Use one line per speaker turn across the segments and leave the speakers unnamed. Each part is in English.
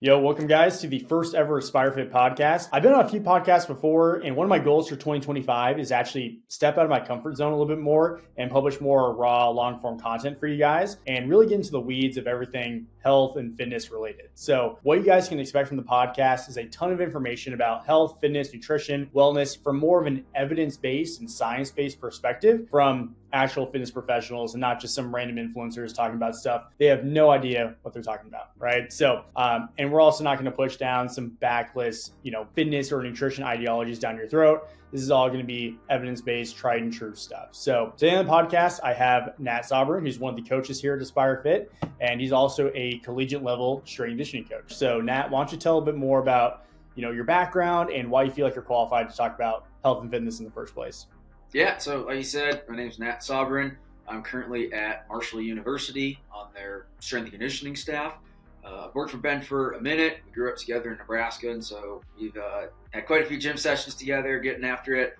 Yo, welcome guys to the first ever Aspire Fit podcast. I've been on a few podcasts before, and one of my goals for 2025 is actually step out of my comfort zone a little bit more and publish more raw, long form content for you guys and really get into the weeds of everything health and fitness related. So, what you guys can expect from the podcast is a ton of information about health, fitness, nutrition, wellness from more of an evidence based and science based perspective from actual fitness professionals and not just some random influencers talking about stuff they have no idea what they're talking about, right? So, and we're also not going to push down some backlist, fitness or nutrition ideologies down your throat. This is all going to be evidence-based, tried and true stuff. So today on the podcast, I have Nat Sabrin, who's one of the coaches here at Aspire Fit, and he's also a collegiate level strength and conditioning coach. So Nat, why don't you tell a bit more about, your background and why you feel like you're qualified to talk about health and fitness in the first place?
Yeah, so like you said, my name's Nat Sabrin. I'm currently at Marshall University on their strength and conditioning staff. I've worked for Ben for a minute. We grew up together in Nebraska, and so we've had quite a few gym sessions together, getting after it.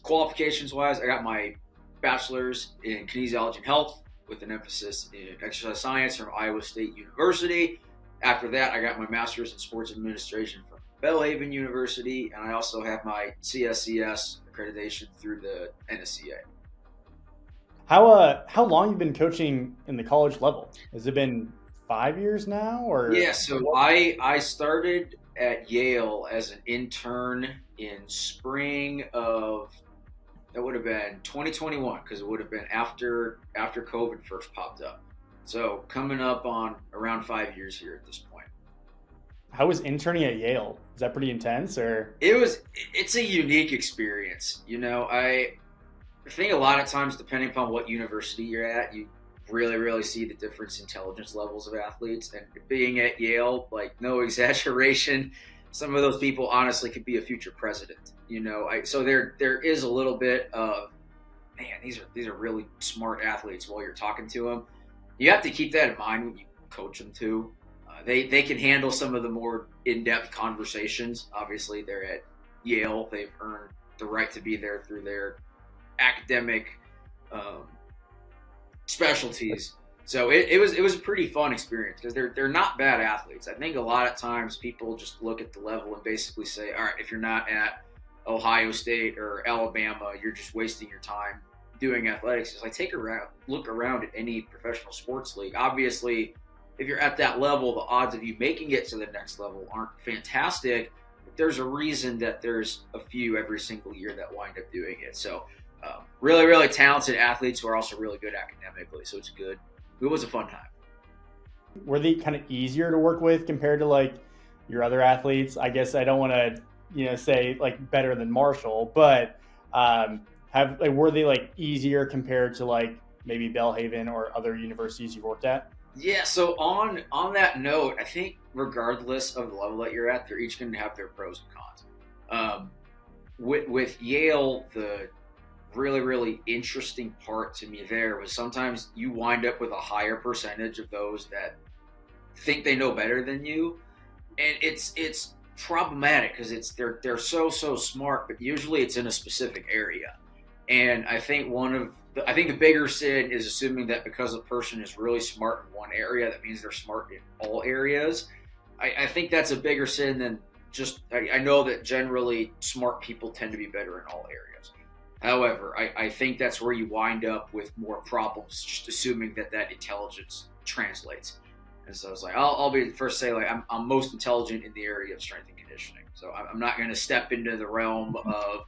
Qualifications-wise, I got my bachelor's in kinesiology and health with an emphasis in exercise science from Iowa State University. After that, I got my master's in sports administration from Belhaven University, and I also have my CSCS accreditation through the NSCA.
How long have you been coaching in the college level? Has it been 5 years now, or?
Yeah, so I started at Yale as an intern in spring of, that would have been 2021, because it would have been after COVID first popped up. So coming up on around 5 years here at this point.
How was interning at Yale? Is that pretty intense, or?
It's a unique experience. I think a lot of times, depending upon what university you're at, you really see the difference in intelligence levels of athletes. And being at Yale, like, no exaggeration, some of those people honestly could be a future president. So there is a little bit of, man, these are really smart athletes while you're talking to them. You have to keep that in mind when you coach them too. They can handle some of the more in-depth conversations. Obviously, they're at Yale. They've earned the right to be there through their academic specialties. So it was a pretty fun experience because they're not bad athletes. I think a lot of times people just look at the level and basically say, all right, if you're not at Ohio State or Alabama, you're just wasting your time doing athletics. It's like, look around at any professional sports league. Obviously, if you're at that level, the odds of you making it to the next level aren't fantastic. But there's a reason that there's a few every single year that wind up doing it. So really talented athletes who are also really good academically. So it's good. It was a fun time.
Were they kind of easier to work with compared to like your other athletes? I guess I don't want to, say like better than Marshall, but were they like easier compared to like maybe Belhaven or other universities you worked at?
Yeah, so on that note, I think regardless of the level that you're at, they're each going to have their pros and cons. With Yale, the really interesting part to me there was sometimes you wind up with a higher percentage of those that think they know better than you, and it's problematic because they're so smart, but usually it's in a specific area. And I think the bigger sin is assuming that because a person is really smart in one area, that means they're smart in all areas. I think that's a bigger sin than just, I know that generally smart people tend to be better in all areas. However, I think that's where you wind up with more problems, just assuming that intelligence translates. And so it's like, I'll be the first to say, like, I'm most intelligent in the area of strength and conditioning. So I'm not going to step into the realm of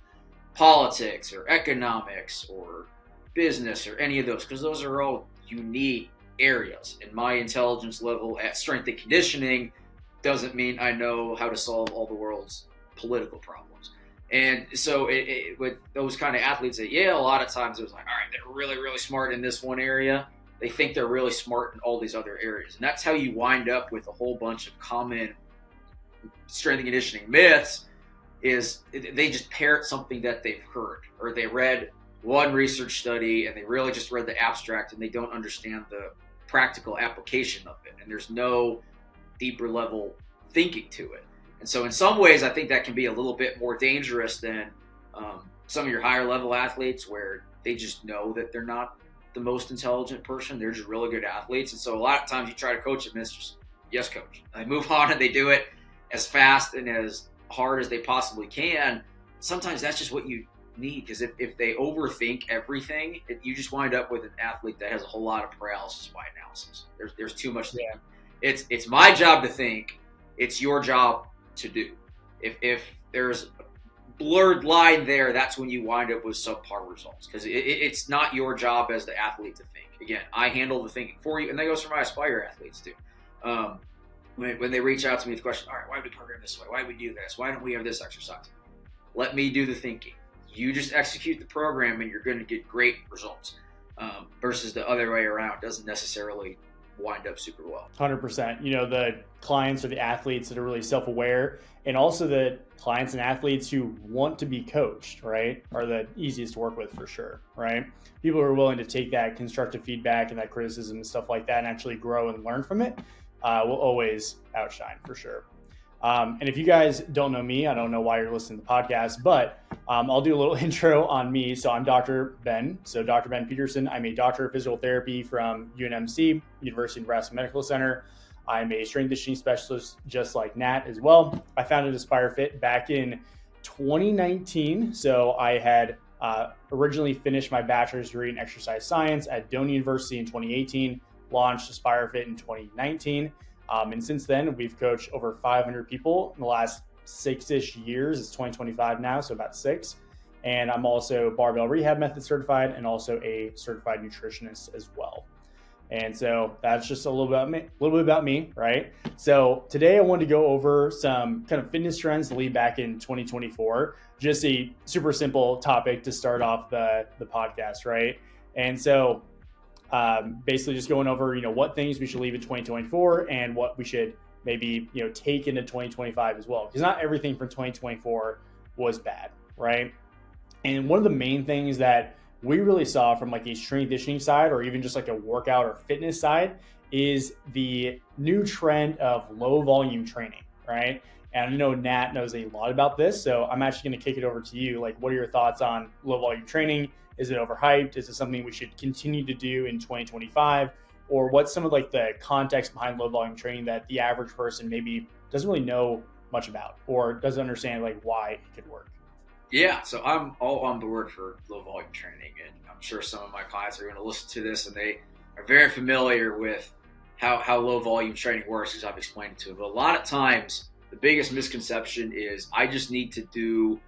politics or economics or business or any of those, because those are all unique areas. And my intelligence level at strength and conditioning doesn't mean I know how to solve all the world's political problems. And so with those kind of athletes at Yale, a lot of times it was like, all right, they're really smart in this one area. They think they're really smart in all these other areas. And that's how you wind up with a whole bunch of common strength and conditioning myths, is they just parrot something that they've heard, or they read one research study and they really just read the abstract and they don't understand the practical application of it. And there's no deeper level thinking to it. And so in some ways, I think that can be a little bit more dangerous than some of your higher level athletes, where they just know that they're not the most intelligent person. They're just really good athletes. And so a lot of times you try to coach them, it's just, Yes, coach. And they move on and they do it as fast and as hard as they possibly can. Sometimes that's just what you need, because if they overthink everything, you just wind up with an athlete that has a whole lot of paralysis by analysis. There's too much thinking. It's my job to think. It's your job to do. If there's a blurred line there, that's when you wind up with subpar results, because it's not your job as the athlete to think. Again, I handle the thinking for you, and that goes for my Aspire athletes too. When they reach out to me with the question, all right, why do we program this way? Why do we do this? Why don't we have this exercise? Let me do the thinking. You just execute the program and you're going to get great results, versus the other way around. Doesn't necessarily wind up super well.
100%. The clients or the athletes that are really self-aware, and also the clients and athletes who want to be coached, right, are the easiest to work with for sure, right? People who are willing to take that constructive feedback and that criticism and stuff like that and actually grow and learn from it will always outshine for sure. And if you guys don't know me, I don't know why you're listening to the podcast, but I'll do a little intro on me. So I'm Dr. Ben. So Dr. Ben Peterson. I'm a doctor of physical therapy from UNMC, University of Nebraska Medical Center. I'm a strength conditioning specialist, just like Nat as well. I founded Aspire Fit back in 2019. So I had originally finished my bachelor's degree in exercise science at Doane University in 2018, launched Aspire Fit in 2019. And since then, we've coached over 500 people in the last 6-ish years. It's 2025 now, so about 6. And I'm also Barbell Rehab Method certified and also a certified nutritionist as well. And so that's just a little bit about me, right? So today I wanted to go over some kind of fitness trends to lead back in 2024. Just a super simple topic to start off the podcast, right? And so basically just going over, what things we should leave in 2024 and what we should maybe, take into 2025 as well. Because not everything from 2024 was bad, right? And one of the main things that we really saw from like a strength conditioning side, or even just like a workout or fitness side, is the new trend of low volume training, right? And I know Nat knows a lot about this, so I'm actually going to kick it over to you. Like, what are your thoughts on low volume training? Is it overhyped? Is it something we should continue to do in 2025? Or what's some of like the context behind low volume training that the average person maybe doesn't really know much about, or doesn't understand like why it could work?
Yeah, so I'm all on board for low volume training, and I'm sure some of my clients are going to listen to this and they are very familiar with how low volume training works, as I've explained it to them. But a lot of times, the biggest misconception is I just need to do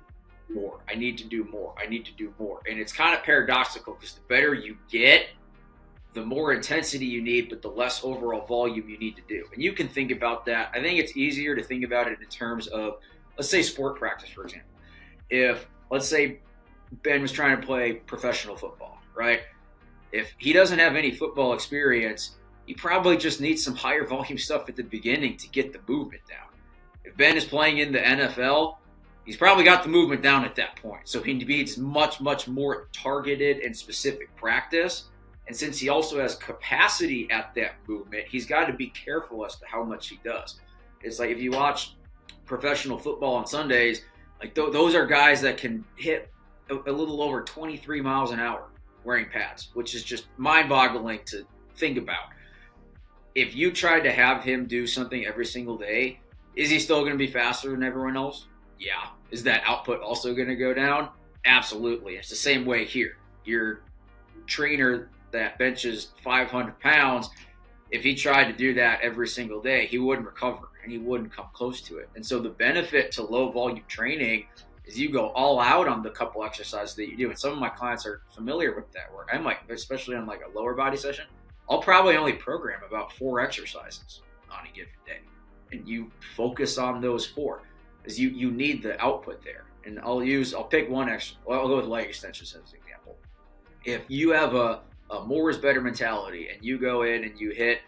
more. I need to do more. I need to do more. And it's kind of paradoxical, because the better you get, the more intensity you need, but the less overall volume you need to do. And you can think about that. I think it's easier to think about it in terms of, let's say, sport practice, for example. If, let's say, Ben was trying to play professional football, right? If he doesn't have any football experience, he probably just needs some higher volume stuff at the beginning to get the movement down. If Ben is playing in the NFL, he's probably got the movement down at that point. So he needs much, much more targeted and specific practice. And since he also has capacity at that movement, he's got to be careful as to how much he does. It's like if you watch professional football on Sundays, like those are guys that can hit a little over 23 miles an hour wearing pads, which is just mind-boggling to think about. If you tried to have him do something every single day, is he still going to be faster than everyone else? Yeah. Is that output also going to go down? Absolutely. It's the same way here. Your trainer that benches 500 pounds, if he tried to do that every single day, he wouldn't recover and he wouldn't come close to it. And so the benefit to low volume training is you go all out on the couple exercises that you do. And some of my clients are familiar with that work. I might, especially on like a lower body session, I'll probably only program about 4 exercises on a given day. And you focus on those 4 because you need the output there. And I'll pick one extra. Well, I'll go with leg extensions as an example. If you have a more is better mentality and you go in and you hit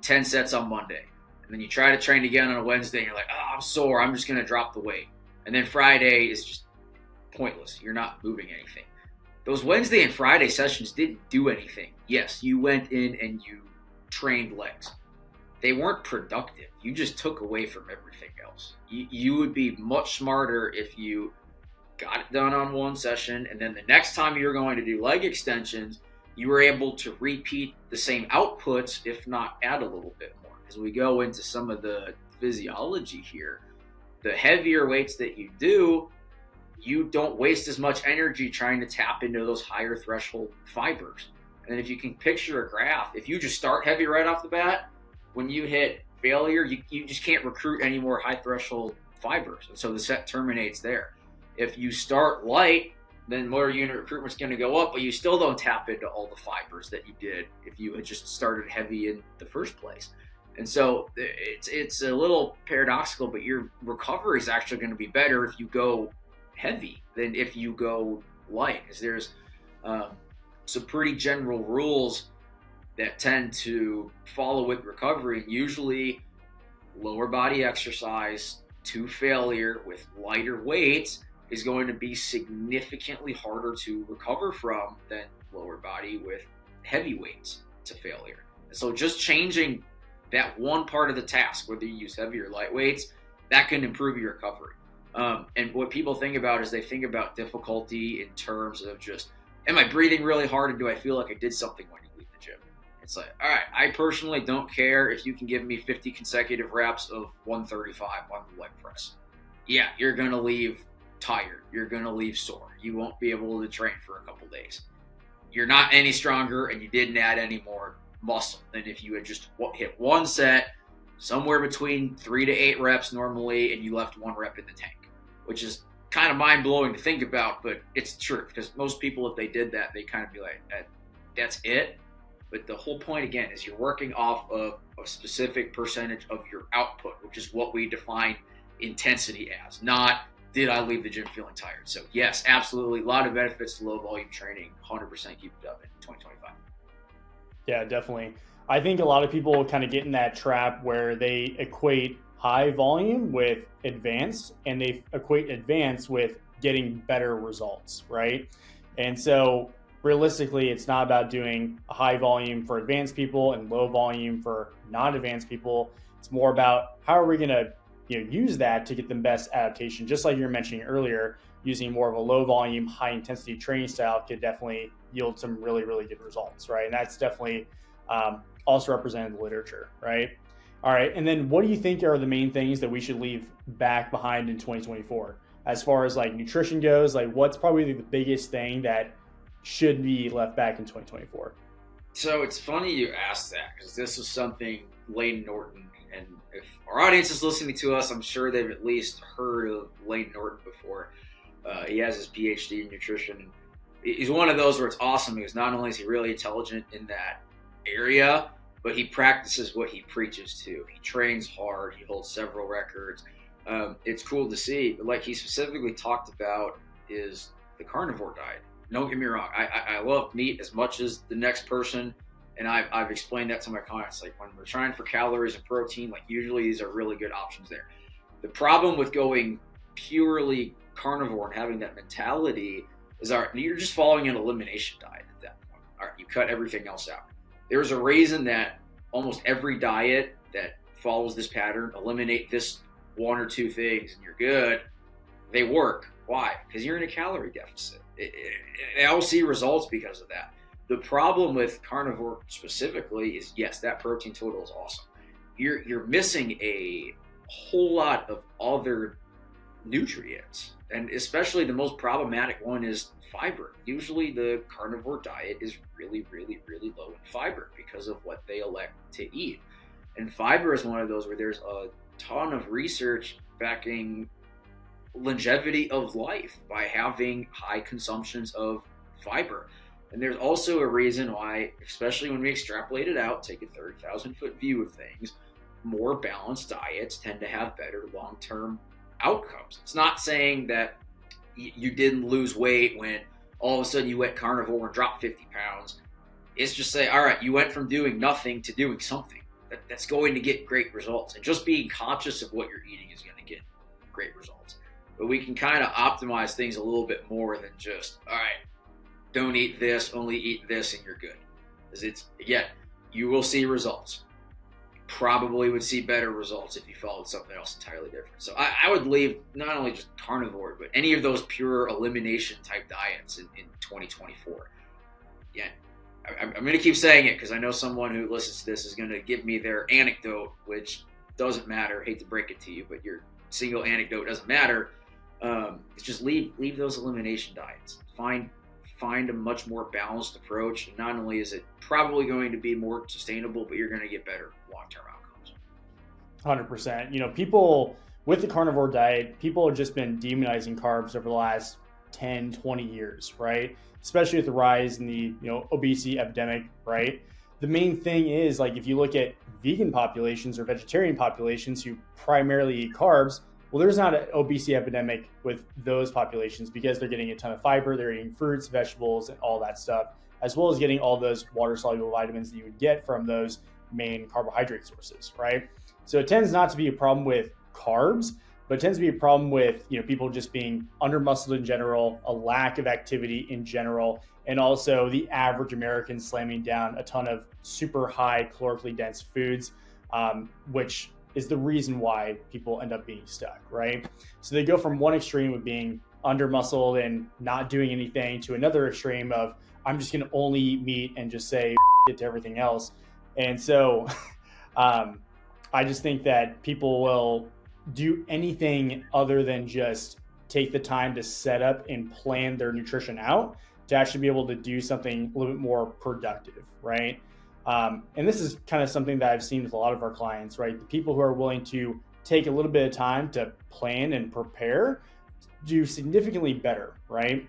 10 sets on Monday, and then you try to train again on a Wednesday and you're like, oh, I'm sore, I'm just going to drop the weight. And then Friday is just pointless. You're not moving anything. Those Wednesday and Friday sessions didn't do anything. Yes, you went in and you trained legs. They weren't productive. You just took away from everything else. You would be much smarter if you got it done on one session, and then the next time you're going to do leg extensions, you were able to repeat the same outputs, if not add a little bit more. as we go into some of the physiology here, the heavier weights that you do, you don't waste as much energy trying to tap into those higher threshold fibers. And if you can picture a graph, if you just start heavy right off the bat, when you hit failure, you just can't recruit any more high threshold fibers. And so the set terminates there. If you start light, then motor unit recruitment's going to go up, but you still don't tap into all the fibers that you did if you had just started heavy in the first place. And so it's a little paradoxical, but your recovery is actually going to be better if you go heavy than if you go light, because there's some pretty general rules that tend to follow with recovery. And usually lower body exercise to failure with lighter weights is going to be significantly harder to recover from than lower body with heavy weights to failure. And so just changing that one part of the task, whether you use heavy or light weights, that can improve your recovery. And what people think about is they think about difficulty in terms of just, am I breathing really hard and do I feel like I did something when you leave the gym? It's like, all right, I personally don't care if you can give me 50 consecutive reps of 135 on the leg press. Yeah, you're going to leave tired. You're going to leave sore. You won't be able to train for a couple days. You're not any stronger and you didn't add any more muscle than if you had just hit one set somewhere between 3 to 8 reps normally and you left 1 rep in the tank, which is kind of mind-blowing to think about, but it's true, because most people, if they did that, they kind of be like, that's it. But the whole point, again, is you're working off of a specific percentage of your output, which is what we define intensity as, not did I leave the gym feeling tired. So yes, absolutely, a lot of benefits to low volume training. 100% keep it up in 2025.
Yeah, definitely. I think a lot of people kind of get in that trap where they equate high volume with advanced, and they equate advanced with getting better results, right? And so realistically, it's not about doing a high volume for advanced people and low volume for non-advanced people. It's more about how are we going to use that to get the best adaptation. Just like you were mentioning earlier, using more of a low volume, high intensity training style could definitely yield some really, really good results, right? And that's definitely also represented in the literature, right? All right, and then what do you think are the main things that we should leave back behind in 2024? As far as like nutrition goes, like what's probably the biggest thing that should be left back in 2024?
So it's funny you asked that, because this is something Layne Norton, and if our audience is listening to us, I'm sure they've at least heard of Layne Norton before. He has his PhD in nutrition. He's one of those where it's awesome because not only is he really intelligent in that area, but he practices what he preaches to. He trains hard. He holds several records. It's cool to see. But like he specifically talked about is the carnivore diet. Don't get me wrong. I love meat as much as the next person. And I've explained that to my clients. Like when we're trying for calories and protein, like usually these are really good options there. The problem with going purely carnivore and having that mentality is you're just following an elimination diet at that point. All right, you cut everything else out. There's a reason that almost every diet that follows this pattern, eliminate this 1 or 2 things and you're good, they work. Why? Because you're in a calorie deficit. They all see results because of that. The problem with carnivore specifically is, yes, that protein total is awesome. You're missing a whole lot of other nutrients, and especially the most problematic one is fiber. Usually the carnivore diet is really, really, really low in fiber because of what they elect to eat. And fiber is one of those where there's a ton of research backing longevity of life by having high consumptions of fiber. And there's also a reason why, especially when we extrapolate it out, take a 30,000 foot view of things, more balanced diets tend to have better long-term outcomes. It's not saying that you didn't lose weight when all of a sudden you went carnivore and dropped 50 pounds. It's just say, all right, you went from doing nothing to doing something. That's going to get great results. And just being conscious of what you're eating is going to get great results. But we can kind of optimize things a little bit more than just, all right, don't eat this, only eat this, and you're good. Because you will see results. You probably would see better results if you followed something else entirely different. So I would leave not only just carnivore, but any of those pure elimination type diets in 2024. Again, I'm going to keep saying it because I know someone who listens to this is going to give me their anecdote, which doesn't matter. Hate to break it to you, but your single anecdote doesn't matter. It's just leave those elimination diets. Find a much more balanced approach. And not only is it probably going to be more sustainable, but you're going to get better long-term outcomes.
100%. People with the carnivore diet, people have just been demonizing carbs over the last 10, 20 years, right? Especially with the rise in the, obesity epidemic, right? The main thing is, like, if you look at vegan populations or vegetarian populations who primarily eat carbs, well, there's not an obesity epidemic with those populations because they're getting a ton of fiber, they're eating fruits, vegetables, and all that stuff, as well as getting all those water-soluble vitamins that you would get from those main carbohydrate sources, right? So it tends not to be a problem with carbs, but it tends to be a problem with people just being under-muscled in general, a lack of activity in general, and also the average American slamming down a ton of super high calorically dense foods, which is the reason why people end up being stuck, right? So they go from one extreme of being under-muscled and not doing anything to another extreme of, I'm just going to only eat meat and just say it to everything else. And so I just think that people will do anything other than just take the time to set up and plan their nutrition out to actually be able to do something a little bit more productive, right? And this is kind of something that I've seen with a lot of our clients, right? The people who are willing to take a little bit of time to plan and prepare do significantly better, right?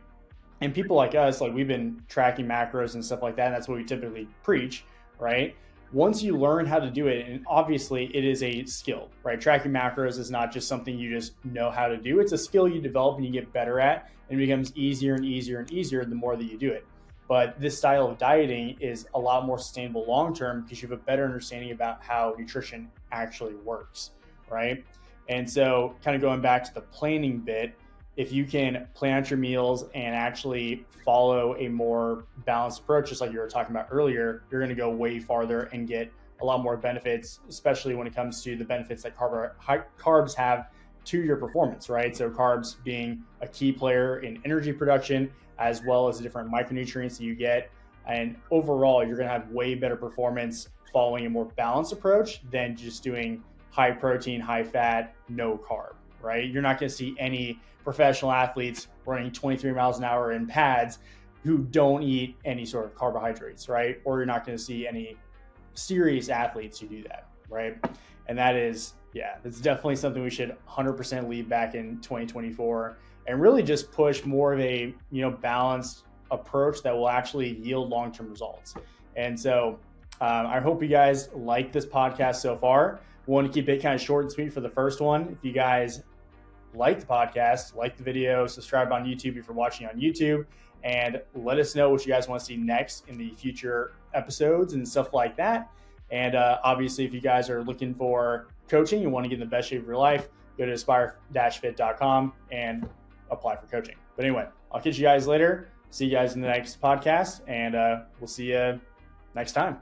And people like us, like, we've been tracking macros and stuff like that, and that's what we typically preach, right? Once you learn how to do it, and obviously it is a skill, right? Tracking macros is not just something you just know how to do. It's a skill you develop and you get better at, and it becomes easier and easier and easier the more that you do it. But this style of dieting is a lot more sustainable long-term because you have a better understanding about how nutrition actually works, right? And so kind of going back to the planning bit, if you can plan out your meals and actually follow a more balanced approach, just like you were talking about earlier, you're going to go way farther and get a lot more benefits, especially when it comes to the benefits that carbs have to your performance, right? So carbs being a key player in energy production, as well as the different micronutrients that you get. And overall, you're going to have way better performance following a more balanced approach than just doing high protein, high fat, no carb, right? You're not going to see any professional athletes running 23 miles an hour in pads who don't eat any sort of carbohydrates, right? Or you're not going to see any serious athletes who do that, right? And that is, that's definitely something we should 100% leave back in 2024 and really just push more of a, balanced approach that will actually yield long-term results. And so I hope you guys like this podcast so far. We want to keep it kind of short and sweet for the first one. If you guys like the podcast, like the video, subscribe on YouTube if you're watching on YouTube, and let us know what you guys want to see next in the future episodes and stuff like that. And obviously, if you guys are looking for coaching and want to get in the best shape of your life, go to aspire-fit.com and apply for coaching. But anyway, I'll catch you guys later. See you guys in the next podcast, and we'll see you next time.